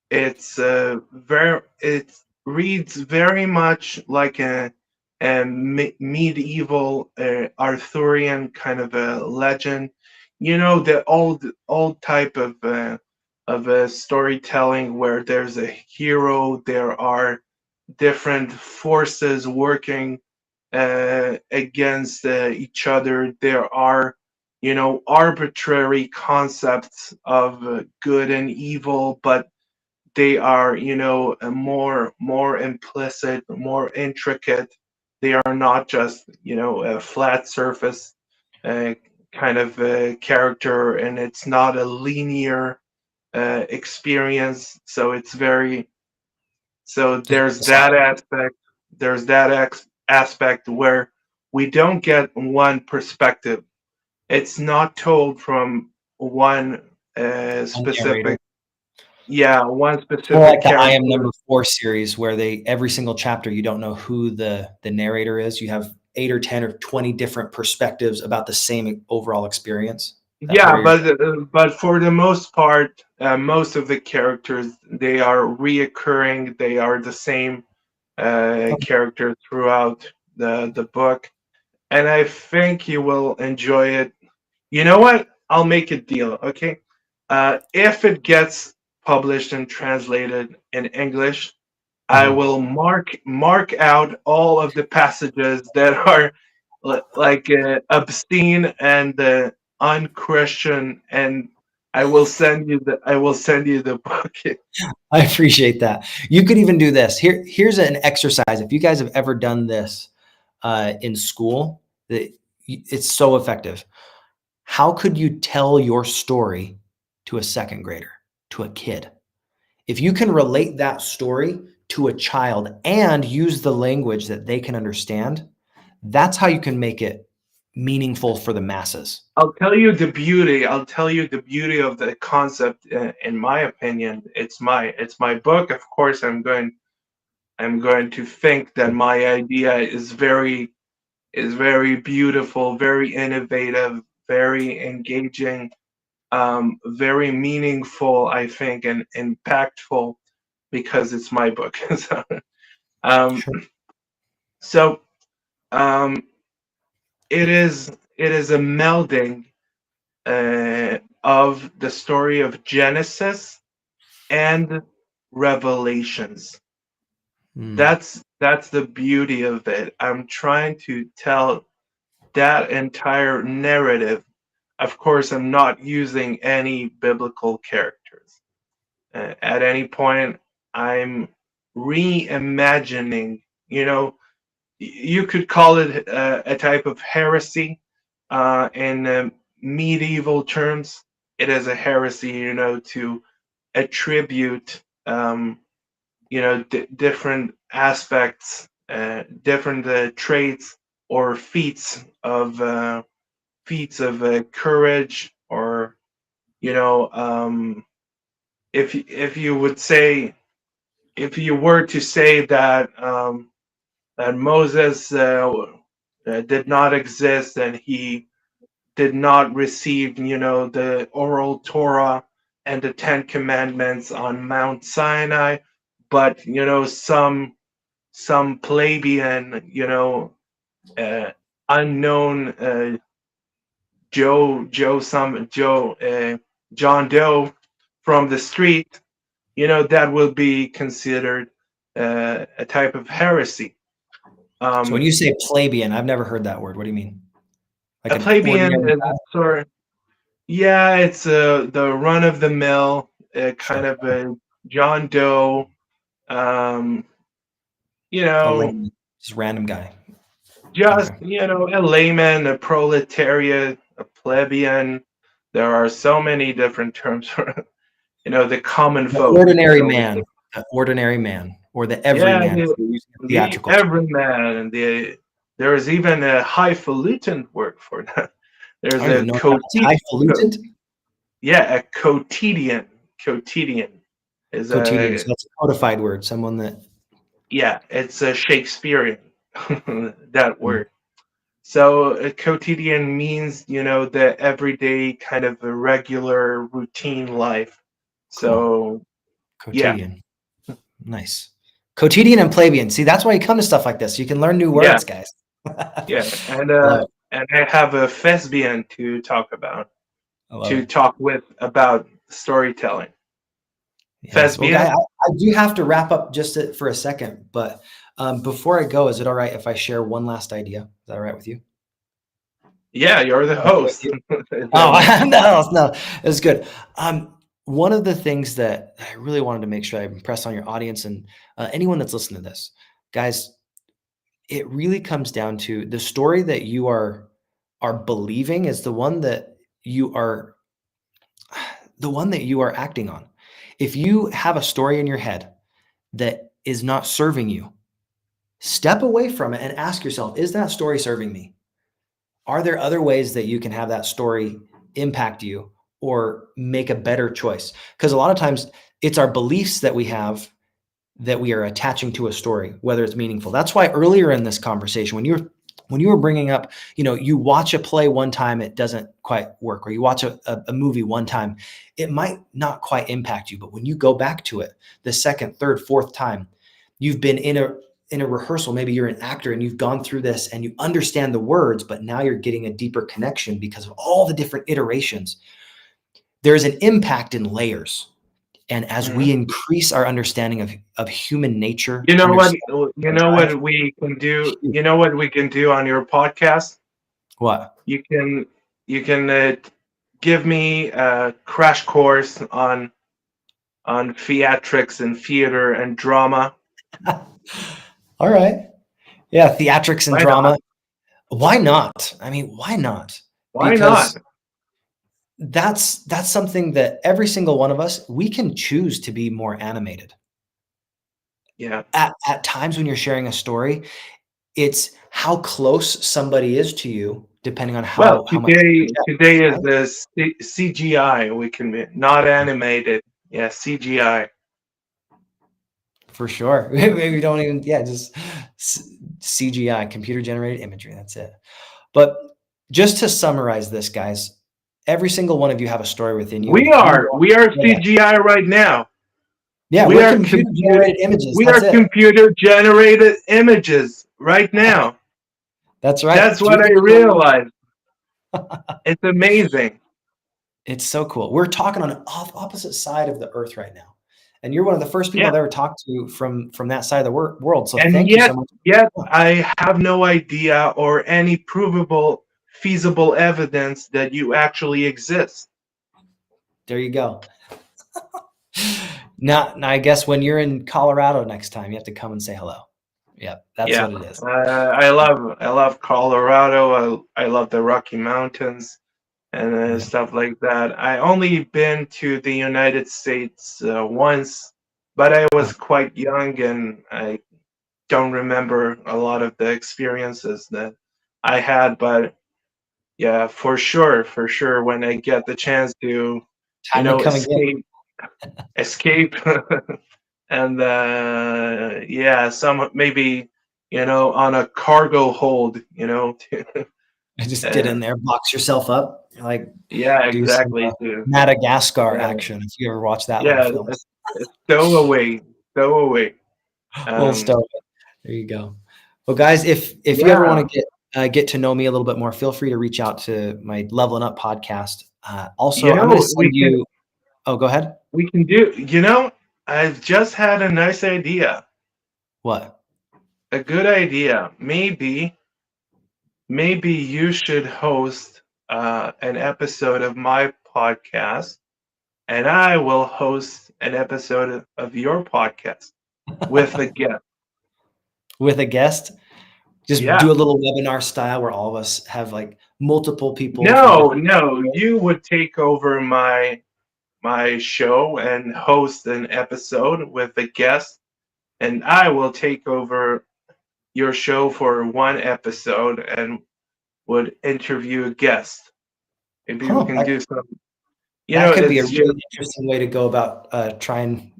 It's very it reads very much like a medieval Arthurian kind of a legend. The old type of storytelling where there's a hero, there are different forces working against each other. There are, arbitrary concepts of good and evil, but they are, more implicit, more intricate. They are not just, a flat surface uh, kind of character, and it's not a linear experience. So it's very so Just there's decide. that aspect. There's that aspect where we don't get one perspective. It's not told from one One narrator. specific, yeah, one It's more specific like the I Am character. Number 4 series, where they every single chapter you don't know who the narrator is. You have 8 or 10 or 20 different perspectives about the same overall experience. That Yeah, where you're but for the most part, most of the characters, they are reoccurring. They are the same okay. character throughout the book, and I think you will enjoy it. You know what? I'll make a deal, okay? If it gets published and translated in English, I will mark out all of the passages that are like obscene and unchristian, and I will send you the book. I appreciate that. You could even do this. Here's an exercise. If you guys have ever done this in school, it's so effective. How could you tell your story to a second grader, to a kid? If you can relate that story to a child and use the language that they can understand, that's how you can make it meaningful for the masses. I'll tell you the beauty. I'll tell you the beauty of the concept. In my opinion, it's my book. Of course, I'm going to think that my idea is very beautiful, very innovative, very engaging, very meaningful, I think, and impactful because it's my book. So, um, Sure. so um, it is a melding of the story of Genesis and Revelations. Mm. That's the beauty of it. I'm trying to tell that entire narrative. Of course, I'm not using any biblical characters. At any point, I'm reimagining. You could call it a type of heresy in medieval terms. It is a heresy, to attribute, different aspects, different traits or feats of courage, or if you would say, if you were to say that Moses did not exist, and he did not receive, the oral Torah and the Ten Commandments on Mount Sinai, but some plebeian, uh, unknown John Doe from the street, that will be considered a type of heresy. So when Um, you say plebeian, I've never heard that word. What do you mean? Like a an plebeian ordinary is guy? sort of, yeah, it's the run of the mill, kind Sure. of a John Doe, um, you A know, layman, just random guy. just Okay. a layman, a proletariat, a plebeian. There are so many different terms for the common The folk. ordinary So man, the ordinary man, or the yeah, everyman, if the, you're using a the theatrical term. everyman. There is even a highfalutin word for that. I There's don't a even know what that is. Highfalutin? yeah, a quotidian. Quotidian is Quotidian. a So that's a codified word. Someone that. yeah, it's a Shakespearean that Mm, word. So a quotidian means the everyday kind of a regular routine life. cool. So yeah, Quotidian. Nice. Quotidian and plebeian. See, that's why you come to stuff like this. You can learn new yeah, words, guys. yeah, and Love it. I have a thespian to talk about, I love to it. talk with about storytelling. Yes. Well, Guy, Thespian? I do have to wrap up just for a second, but before I go, is it all right if I share one last idea? Is that all right with you? Yeah, you're the Okay with host. you? Is that not? Oh, no, it's good. One of the things that I really wanted to make sure I impress on your audience and anyone that's listening to this, guys, it really comes down to the story that you are believing is you are the one that you are acting on. If you have a story in your head that is not serving you, step away from it and ask yourself, is that story serving me? Are there other ways that you can have that story impact you or make a better choice? Because a lot of times it's our beliefs that we have that we are attaching to a story, whether it's meaningful. That's why earlier in this conversation, when you were bringing up, you watch a play one time, it doesn't quite work, or you watch a movie one time, it might not quite impact you. But when you go back to it the second, third, fourth time, you've been in a rehearsal, maybe you're an actor and you've gone through this and you understand the words, but now you're getting a deeper connection because of all the different iterations. There's an impact in layers. And as Mhm. we increase our understanding of human nature, You know what? understand You our know drive, what we can do. shoot, You know what we can do on your podcast. what? You can give me a crash course on theatrics and theater and drama. All right. Yeah, theatrics and Why not? drama. Why not? I mean, why not? Why not? Because that's something that every single one of us, we can choose to be more animated. Yeah. At times when you're sharing a story, it's how close somebody is to you, depending on Well, how much they today is project, the CGI. We can be not animated. Yeah, CGI. for sure. We don't even, yeah, just CGI, computer generated imagery. That's it. But just to summarize this, guys, every single one of you have a story within you. And We if we are want, we are yeah, CGI right now. yeah, We we're are computer computer generated images. we That's are it. computer generated images right now. That's right. That's what I realized. It's amazing. It's so cool. We're talking on an opposite side of the earth right now. And you're one of the first people Yeah. I've ever talked to from that side of the world. So And thank you so much. yet Yeah, I have no idea or any provable feasible evidence that you actually exist. there you go. Now, I guess when you're in Colorado next time, you have to come and say hello. Yeah, that's Yeah. what it is. I love Colorado. I love the Rocky Mountains and Yeah. stuff like that. I only been to the United States once, but I was quite young and I don't remember a lot of the experiences that I had. But yeah, for sure, when I get the chance to, Time to come again. escape, and yeah, some maybe on a cargo hold, Just get uh, in there, box yourself up, like yeah, do some exactly, too. Madagascar Yeah, action. If you ever watch that little yeah, film, stow away, stow away. we'll Um, start. There you go. Well, guys, if you ever yeah, want to get to know me a little bit more, feel free to reach out to my Leveling Up podcast. Also, I'm going to send we can you. Oh, go ahead. we can do. I've just had a nice idea, What? a good idea. Maybe you should host an episode of my podcast, and I will host an episode of your podcast with a guest. With a guest, just Yeah. do a little webinar style where all of us have like multiple people from No, different. no, you would take over my show and host an episode with a guest, and I will take over your show for one episode and would interview a guest. Maybe we Huh, can do some. that could be a It's just really interesting way to go about trying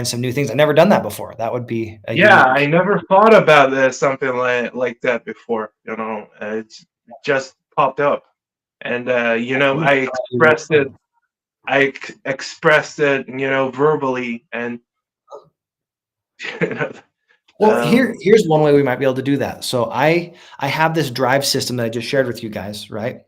some new things. I've never done that before. That would be a yeah. I unique. never thought about something like that before. It's just popped up, and I'm gonna try to do that too. expressed it, verbally, and you know, Well, um, here's one way we might be able to do that. So I have this drive system that I just shared with you guys, right?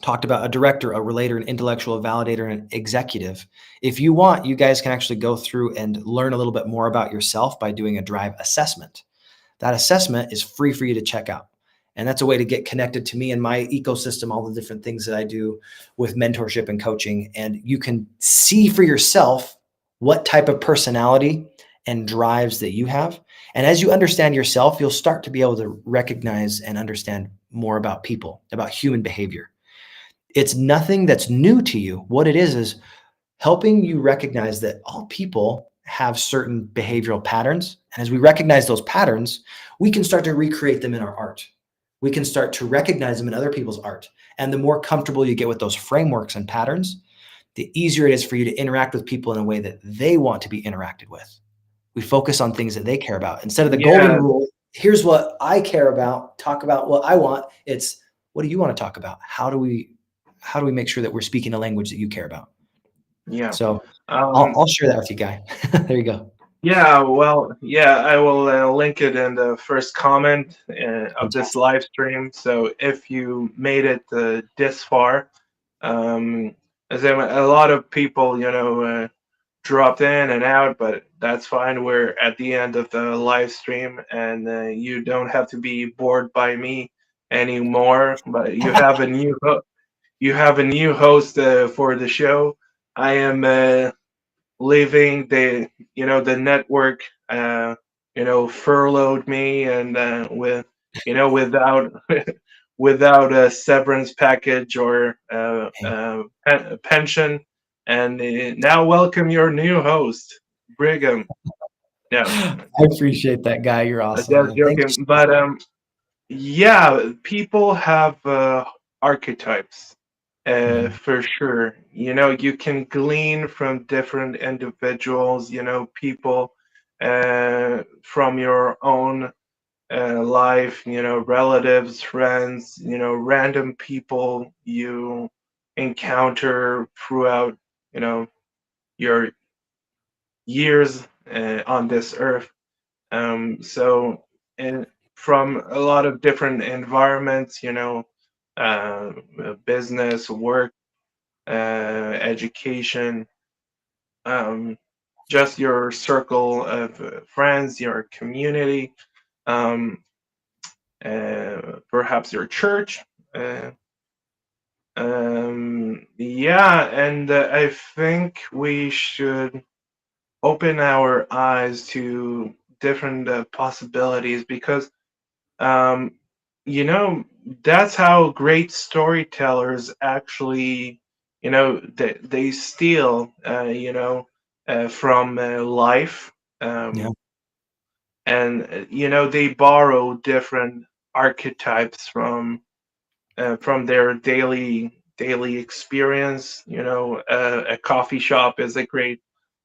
Talked about a director, a relator, an intellectual validator, and an executive. If you want, you guys can actually go through and learn a little bit more about yourself by doing a drive assessment. That assessment is free for you to check out. And that's a way to get connected to me and my ecosystem, all the different things that I do with mentorship and coaching. And you can see for yourself what type of personality and drives that you have. And as you understand yourself, you'll start to be able to recognize and understand more about people, about human behavior. It's nothing that's new to you. What it is helping you recognize that all people have certain behavioral patterns. And as we recognize those patterns, we can start to recreate them in our art. We can start to recognize them in other people's art. And the more comfortable you get with those frameworks and patterns, the easier it is for you to interact with people in a way that they want to be interacted with. We focus on things that they care about. Instead of the golden yeah, rule, here's what I care about, talk about what I want. It's what do you want to talk about? How do we make sure that we're speaking a language that you care about? yeah. So I'll, Um, I'll share that with you, Guy. There you go. yeah, well, yeah, I will link it in the first comment of this Fantastic. live stream. So if you made it this far, um, as in a lot of people, dropped in and out, but that's fine. We're at the end of the live stream, and you don't have to be bored by me anymore. But you have a new host for the show. I am leaving the the network. Furloughed me, and with without without a severance package or pension. And now welcome your new host, Brigham. No, I appreciate that, guy. You're awesome, just man. Thank you joking. so much. But yeah, people have archetypes, Mhm. for sure. You can glean from different individuals. People from your own life, relatives, friends, random people you encounter throughout, your years on this earth. So, and from a lot of different environments, uh, business, work, education, um, just your circle of friends, your community, um, perhaps your church. Uh, yeah, and I think we should open our eyes to different possibilities because, um, you know, that's how great storytellers actually, they steal, from life. Yeah. And, they borrow different archetypes from their daily experience. A coffee shop is a great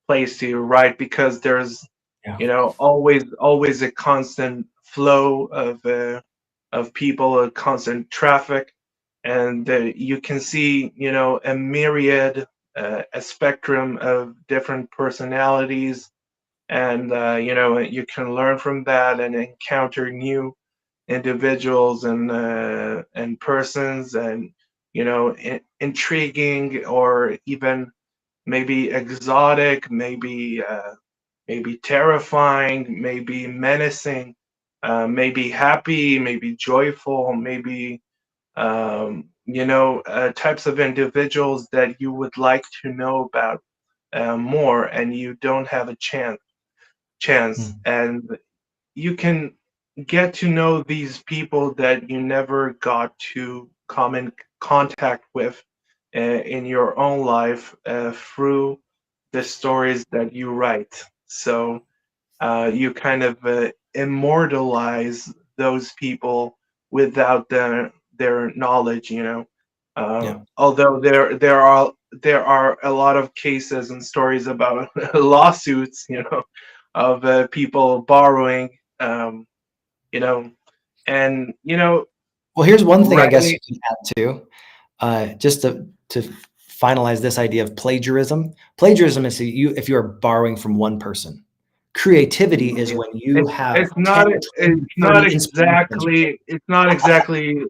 place to write because there's Yeah. always a constant flow of people, a constant traffic, and you can see a myriad, a spectrum of different personalities, and you can learn from that and encounter new individuals and persons, and intriguing, or even maybe exotic, maybe terrifying, maybe menacing, maybe happy, maybe joyful, maybe types of individuals that you would like to know about more, and you don't have a chance, Mm. and you can get to know these people that you never got to come in contact with in your own life through the stories that you write. So you kind of immortalize those people without their knowledge. Yeah. Although there are a lot of cases and stories about lawsuits, of people borrowing, um, you know, and Well, here's one thing I guess writing. you can add too, just to finalize this idea of plagiarism. Plagiarism is if you are borrowing from one person. Creativity is Yeah, when you it's have it's not 10, it's 20, not 30 inspirations. exactly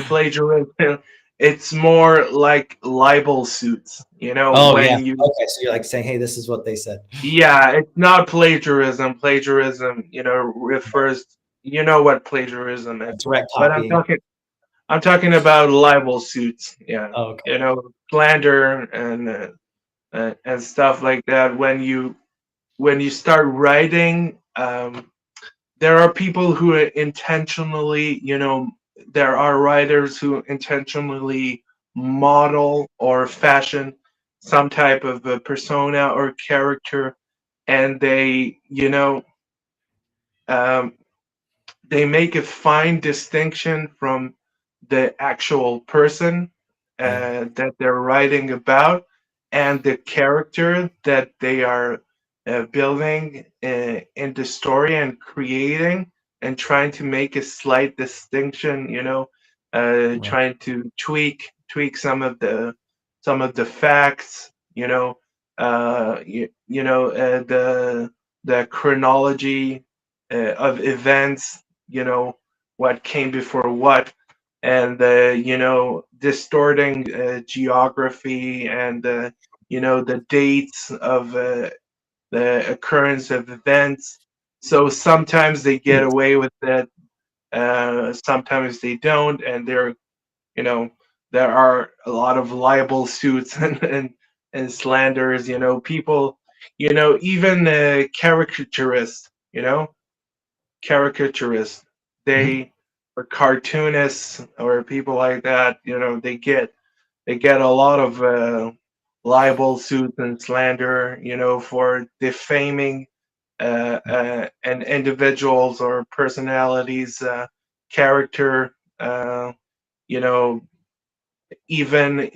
plagiarism. It's more like libel suits. Oh, yeah. When you Okay, so you're like saying, "Hey, this is what they said." Yeah, it's not plagiarism. Plagiarism, refers. You know what plagiarism is, Direct but I'm copying. talking. I'm talking about libel suits. Yeah, Oh, okay. slander and stuff like that. When you start writing, there are people who intentionally, there are writers who intentionally model or fashion some type of a persona or character, and um, they make a fine distinction from the actual person Yeah. that they're writing about, and the character that they are building in the story and creating, and trying to make a slight distinction, Right. trying to tweak some of the facts, the chronology of events, what came before what, and distorting geography, and the dates of the occurrence of events. So sometimes they get Please. away with it, sometimes they don't, and you know, there are a lot of libel suits and slanders. People, even caricaturists, caricaturists, Mhm. they or cartoonists or people like that. They get a lot of libel suits and slander, for defaming an individual's or personality's character. You know, even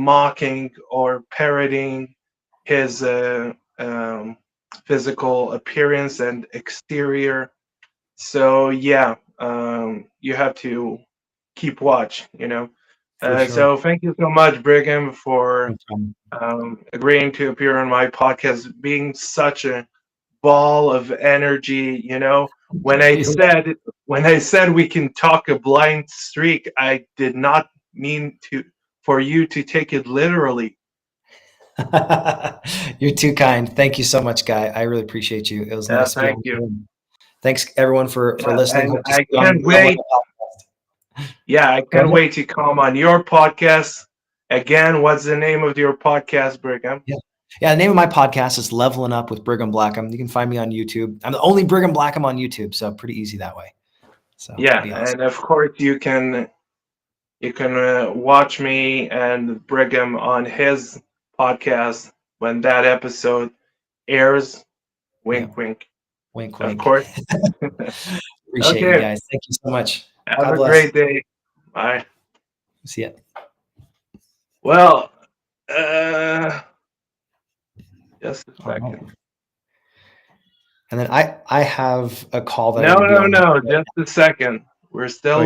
mocking or parodying his physical appearance and exterior. So yeah, you have to keep watch. For sure. So thank you so much, Brigham, No for problem. agreeing to appear on my podcast, being such a ball of energy. When I You're said when I said we can talk a blind streak, I did not mean to for you to take it literally. You're too kind. Thank you so much, Guy. I really appreciate you. It was Yeah, nice to be thank on you. here. Thanks everyone for Yeah, listening. and Hope to see I you can't on wait. the podcast. Yeah, I Go can't ahead. wait to come on your podcast again. What's the name of your podcast, Brigham? Yeah. Yeah, the name of my podcast is Leveling Up with Brigham Blackham. You can find me on YouTube. I'm the only Brigham Blackham on YouTube, so pretty easy that way. So Yeah, pretty awesome. and of course you can watch me and Brigham on his podcast when that episode airs. Yeah. Wink, wink. Wink, Of wink. course. Appreciate you Okay. guys. Thank you so much. Have God a bless. great day. Bye. See ya. Well, uh, just a All right. second. And then I have a call that I No, got to be no, on. no. Just a second. We're still